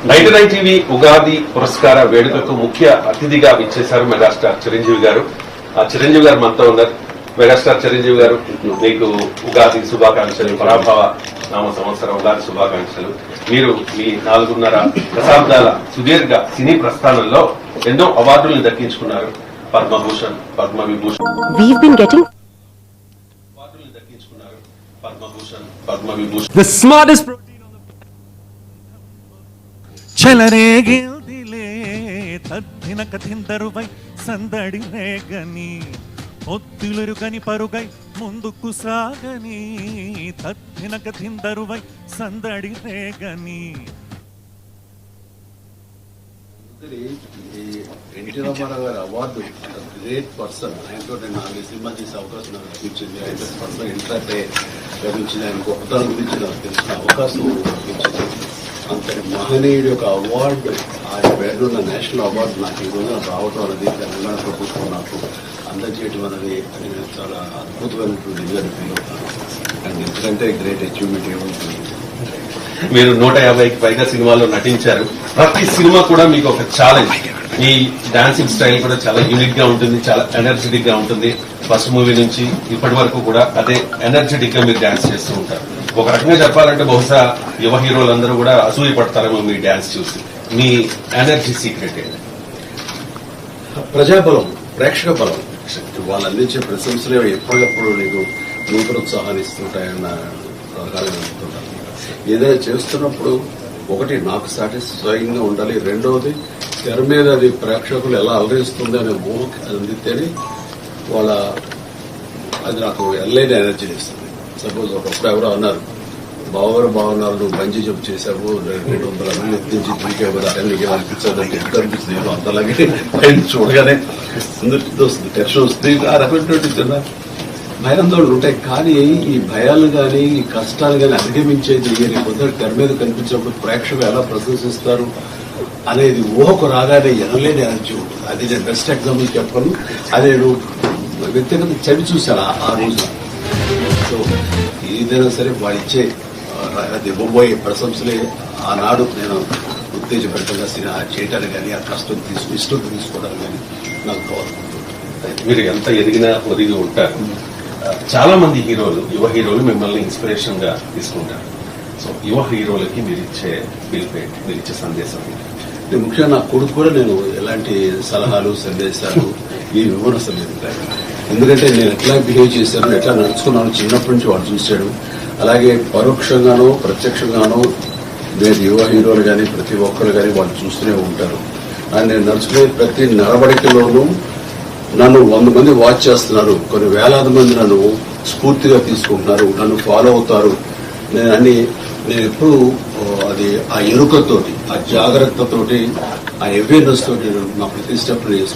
Night TV Ugadi పురస్కార వేడుకకు ముఖ్య అతిథిగా విచ్చేశారు మెగాస్టార్ చిరంజీవి గారు. ఆ చిరంజీవి గారు మనతో ఉన్నారు. మెగాస్టార్ చిరంజీవి గారు, మీకు ఉగాది శుభాకాంక్షలు, పరాభవ నామ సంవత్సర ఉగాది శుభాకాంక్షలు. మీరు మీ 4.5 దశాబ్దాల సుదీర్ఘ సినీ ప్రస్థానంలో ఎన్నో అవార్డులను దక్కించుకున్నారు. పద్మభూషణ్, పద్మవిభూషణ్ అవార్డులను దక్కించుకున్నారు. Padma Vibhushan The smartest protein on the చెలరేగిల్దిలే తద్దినక తిందరువై సందడి రేగని ఒత్తులరుగని పరుగై ముందుకు సాగని తద్దినక తిందరువై సందడి రేగని. ఎన్టీ రామారావు గారి అవార్డు గ్రేట్ పర్సన్. ఆయనతో నేను 4 సినిమా చేసే అవకాశం నాకు లభించింది. ఆయన పర్సనల్ ఇంట్రాక్ట్ లభించింది. ఆయన గొప్పతనం గురించి నాకు తెలిసిన అవకాశం లభించింది. అంతటి మహనీయుడి యొక్క అవార్డు, ఆయన పేరున్న నేషనల్ అవార్డు నాకు ఈ రోజున రావడం అనేది తెలంగాణ ప్రభుత్వం నాకు అందజేయడం అనేది అది చాలా అద్భుతమైనటువంటి ఇదిగా ఫీల్ అవుతాను. అండ్ ఎందుకంటే గ్రేట్ అచీవ్మెంట్ ఏముంటుంది. మీరు 150కి పైగా సినిమాల్లో నటించారు. ప్రతి సినిమా కూడా మీకు ఒక ఛాలెంజ్. మీ డాన్సింగ్ స్టైల్ కూడా చాలా యూనిక్ గా ఉంటుంది, చాలా ఎనర్జెటిక్ గా ఉంటుంది. ఫస్ట్ మూవీ నుంచి ఇప్పటి వరకు కూడా అదే ఎనర్జెటిక్ గా మీరు డాన్స్ చేస్తూ ఉంటారు. ఒక రకంగా చెప్పాలంటే బహుశా యువ హీరోలందరూ కూడా అసూయ పడతారేమో మీ డాన్స్ చూసి. మీ ఎనర్జీ సీక్రెట్ ఏంటి? ప్రజాబలం, ప్రేక్షక బలం. వాళ్ళు అందించే ప్రశంసలే ఎప్పటికప్పుడు నీకు నూతనోత్సాహాన్ని ఇస్తుంటాయన్న రకాలుగా చెప్తుంటాను. ఏదైనా చేస్తున్నప్పుడు ఒకటి నాకు సాటిస్ఫైయింగ్ గా ఉండాలి, రెండవది తెర మీద అది ప్రేక్షకులు ఎలా అలరిస్తుంది అనే ఊహకి అందితేనే వాళ్ళ అది నాకు ఎల్లైన ఎనర్జీ ఇస్తుంది. సపోజ్ ఒకప్పుడు ఎవరో అన్నారు, బావగారు బాగున్నారు, నువ్వు బంజీ జంప్ చేశావు, 200 అడుగులు ఎత్తించి దూకావు కదా, నీకు అనిపించదు అంటే ఎంత అనిపిస్తుంది. నేను అంతలాగే చూడగానే అందరితో వస్తుంది, టెన్షన్ వస్తుంది, ఆ రకమైనటువంటి చిన్న భయాందోళనలు ఉంటాయి. కానీ ఈ భయాలు కానీ ఈ కష్టాలు కానీ అధిగమించేది రేపు తెర మీద కనిపించినప్పుడు ప్రేక్షకులు ఎలా ప్రశంసిస్తారు అనేది ఊహకు రాగానే ఎనలేని ఎనర్జీ ఉంటుంది. అది నేను బెస్ట్ ఎగ్జాంపుల్ చెప్పను. అది నేను వ్యక్తిగత చవి చూశాను ఆ రోజు. సో ఏదైనా సరే వాళ్ళు ఇచ్చే అది ఇవ్వబోయే ప్రశంసలే ఆనాడు నేను ఉత్తేజపరితంగా చేయటానికి కానీ ఆ కష్టం ఇష్టం తీసుకోవడానికి కానీ నాకు గౌరవం. మీరు ఎంత ఎదిగినా ఒదిగి ఉంటారు. చాలా మంది హీరోలు, యువ హీరోలు మిమ్మల్ని ఇన్స్పిరేషన్ గా తీసుకుంటారు. సో యువ హీరోలకి మీరు ఇచ్చే పిలుపేంటి, మీరు ఇచ్చే సందేశం ఏంటి? ముఖ్యంగా నా కొడుకు కూడా నేను ఎలాంటి సలహాలు సందేశాలు ఈ విమర్శలు లేదు. ఎందుకంటే నేను ఎట్లా బిహేవ్ చేశాను, ఎట్లా నడుచుకున్నాను చిన్నప్పటి నుంచి వాడు చూశాడు. అలాగే పరోక్షంగానో ప్రత్యక్షంగానో నేను యువ హీరోలు కానీ ప్రతి ఒక్కరు కానీ వాళ్ళు చూస్తూనే ఉంటారు. అండ్ నేను నడుచుకునే ప్రతి నడవడికలోనూ నన్ను 100 మంది వాచ్ చేస్తున్నారు, కొన్ని వేలాది మంది నన్ను స్ఫూర్తిగా తీసుకుంటున్నారు, నన్ను ఫాలో అవుతారు. నేను ఎప్పుడు అది ఆ ఎరుకతోటి, ఆ జాగ్రత్తతోటి, ఆ అవేర్నెస్ తోటి నా ప్రతి స్టెప్